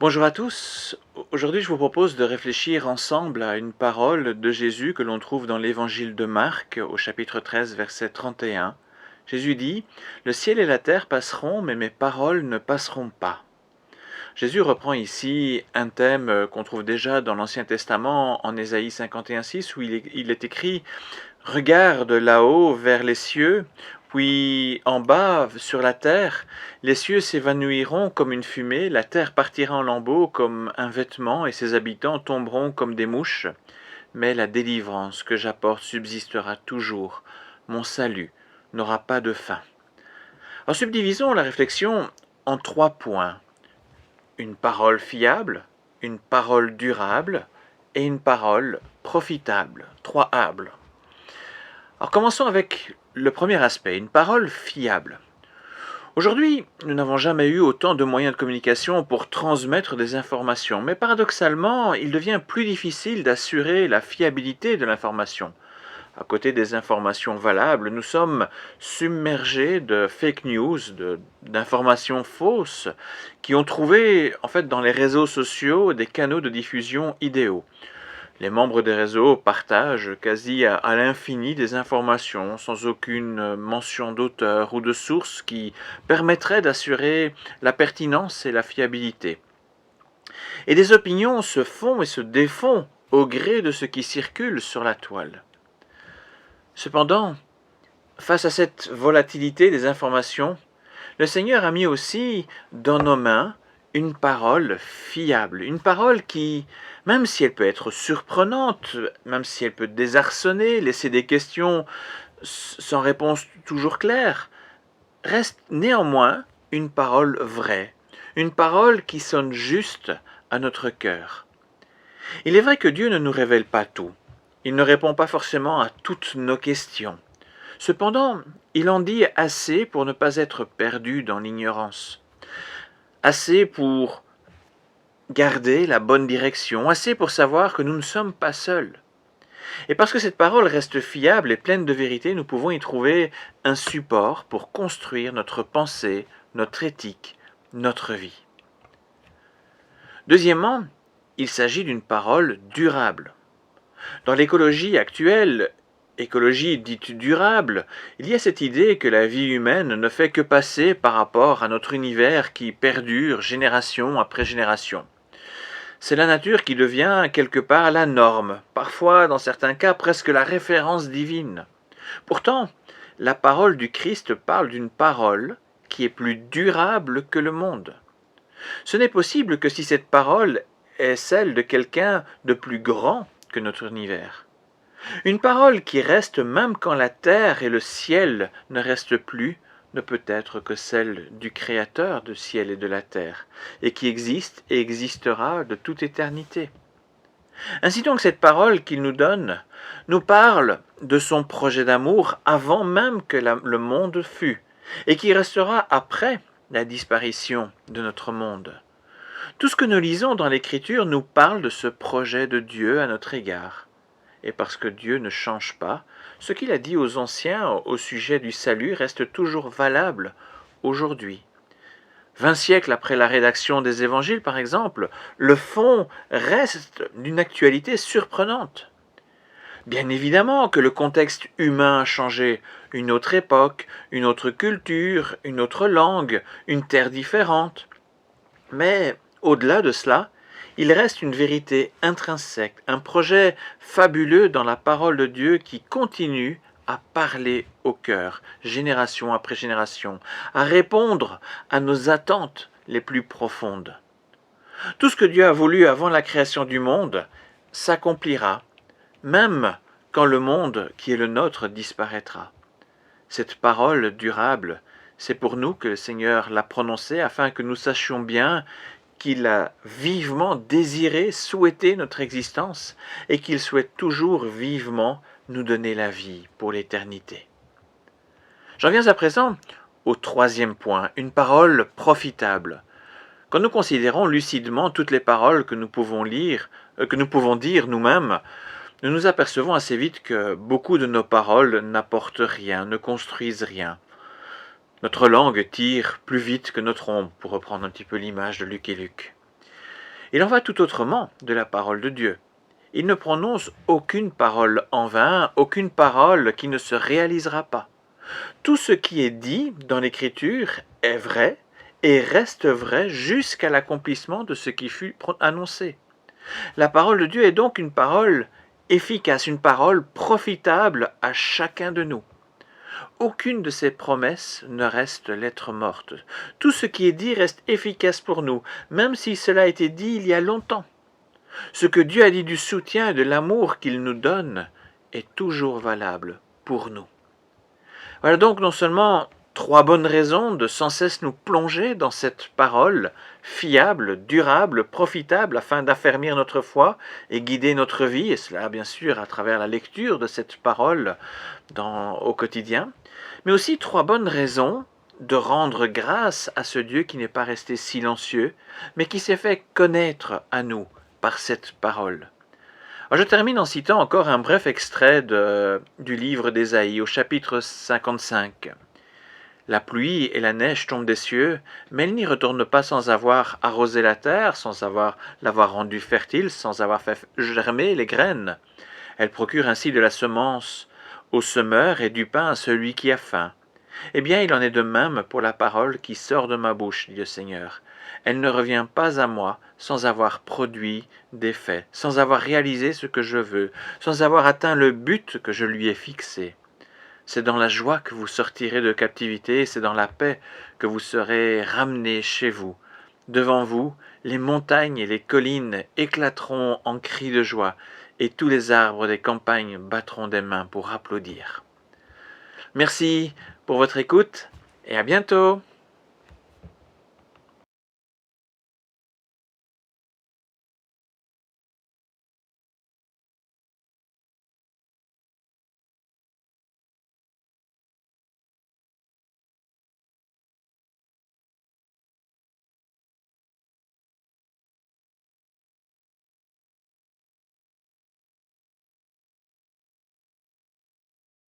Bonjour à tous. Aujourd'hui, je vous propose de réfléchir ensemble à une parole de Jésus que l'on trouve dans l'évangile de Marc au chapitre 13, verset 31. Jésus dit: Le ciel et la terre passeront, mais mes paroles ne passeront pas. Jésus reprend ici un thème qu'on trouve déjà dans l'Ancien Testament en Ésaïe 51,6 où il est écrit: Regarde là-haut vers les cieux, puis en bas sur la terre, les cieux s'évanouiront comme une fumée, la terre partira en lambeaux comme un vêtement, et ses habitants tomberont comme des mouches. Mais la délivrance que j'apporte subsistera toujours. Mon salut n'aura pas de fin. Alors subdivisons la réflexion en 3 points. Une parole fiable, une parole durable et une parole profitable. 3 hables. Alors commençons avec le premier aspect, une parole fiable. Aujourd'hui, nous n'avons jamais eu autant de moyens de communication pour transmettre des informations, mais paradoxalement, il devient plus difficile d'assurer la fiabilité de l'information. À côté des informations valables, nous sommes submergés de fake news, d'informations fausses, qui ont trouvé, en fait, dans les réseaux sociaux, des canaux de diffusion idéaux. Les membres des réseaux partagent quasi à l'infini des informations sans aucune mention d'auteur ou de source qui permettrait d'assurer la pertinence et la fiabilité. Et des opinions se font et se défont au gré de ce qui circule sur la toile. Cependant, face à cette volatilité des informations, le Seigneur a mis aussi dans nos mains une parole fiable, une parole qui, même si elle peut être surprenante, même si elle peut désarçonner, laisser des questions sans réponse toujours claire, reste néanmoins une parole vraie, une parole qui sonne juste à notre cœur. Il est vrai que Dieu ne nous révèle pas tout. Il ne répond pas forcément à toutes nos questions. Cependant, il en dit assez pour ne pas être perdu dans l'ignorance. Assez pour garder la bonne direction, assez pour savoir que nous ne sommes pas seuls. Et parce que cette parole reste fiable et pleine de vérité, nous pouvons y trouver un support pour construire notre pensée, notre éthique, notre vie. Deuxièmement, il s'agit d'une parole durable. Dans l'écologie actuelle, écologie dite durable, il y a cette idée que la vie humaine ne fait que passer par rapport à notre univers qui perdure génération après génération. C'est la nature qui devient quelque part la norme, parfois dans certains cas presque la référence divine. Pourtant, la parole du Christ parle d'une parole qui est plus durable que le monde. Ce n'est possible que si cette parole est celle de quelqu'un de plus grand que notre univers. Une parole qui reste même quand la terre et le ciel ne restent plus, ne peut être que celle du Créateur du ciel et de la terre, et qui existe et existera de toute éternité. Ainsi donc cette parole qu'il nous donne nous parle de son projet d'amour avant même que le monde fût, et qui restera après la disparition de notre monde. Tout ce que nous lisons dans l'Écriture nous parle de ce projet de Dieu à notre égard. Et parce que Dieu ne change pas, ce qu'il a dit aux anciens au sujet du salut reste toujours valable aujourd'hui. 20 siècles après la rédaction des évangiles, par exemple, le fond reste d'une actualité surprenante. Bien évidemment que le contexte humain a changé, une autre époque, une autre culture, une autre langue, une terre différente. Mais au-delà de cela, il reste une vérité intrinsèque, un projet fabuleux dans la parole de Dieu qui continue à parler au cœur, génération après génération, à répondre à nos attentes les plus profondes. Tout ce que Dieu a voulu avant la création du monde s'accomplira, même quand le monde qui est le nôtre disparaîtra. Cette parole durable, c'est pour nous que le Seigneur l'a prononcée afin que nous sachions bien qu'il a vivement désiré, souhaité notre existence et qu'il souhaite toujours vivement nous donner la vie pour l'éternité. J'en viens à présent au troisième point, une parole profitable. Quand nous considérons lucidement toutes les paroles que nous pouvons lire, que nous pouvons dire nous-mêmes, nous nous apercevons assez vite que beaucoup de nos paroles n'apportent rien, ne construisent rien. Notre langue tire plus vite que notre ombre, pour reprendre un petit peu l'image de Luc et Luc. Il en va tout autrement de la parole de Dieu. Il ne prononce aucune parole en vain, aucune parole qui ne se réalisera pas. Tout ce qui est dit dans l'Écriture est vrai et reste vrai jusqu'à l'accomplissement de ce qui fut annoncé. La parole de Dieu est donc une parole efficace, une parole profitable à chacun de nous. Aucune de ces promesses ne reste lettre morte. Tout ce qui est dit reste efficace pour nous, même si cela a été dit il y a longtemps. Ce que Dieu a dit du soutien et de l'amour qu'il nous donne est toujours valable pour nous. Voilà donc non seulement 3 bonnes raisons de sans cesse nous plonger dans cette parole fiable, durable, profitable afin d'affermir notre foi et guider notre vie, et cela bien sûr à travers la lecture de cette parole au quotidien, mais aussi 3 bonnes raisons de rendre grâce à ce Dieu qui n'est pas resté silencieux, mais qui s'est fait connaître à nous par cette parole. Alors je termine en citant encore un bref extrait du livre d'Ésaïe au chapitre 55. La pluie et la neige tombent des cieux, mais elles n'y retournent pas sans avoir arrosé la terre, sans l'avoir rendue fertile, sans avoir fait germer les graines. Elles procurent ainsi de la semence au semeur et du pain à celui qui a faim. Eh bien, il en est de même pour la parole qui sort de ma bouche, dit le Seigneur. Elle ne revient pas à moi sans avoir produit d'effet, sans avoir réalisé ce que je veux, sans avoir atteint le but que je lui ai fixé. C'est dans la joie que vous sortirez de captivité, c'est dans la paix que vous serez ramenés chez vous. Devant vous, les montagnes et les collines éclateront en cris de joie, et tous les arbres des campagnes battront des mains pour applaudir. Merci pour votre écoute et à bientôt.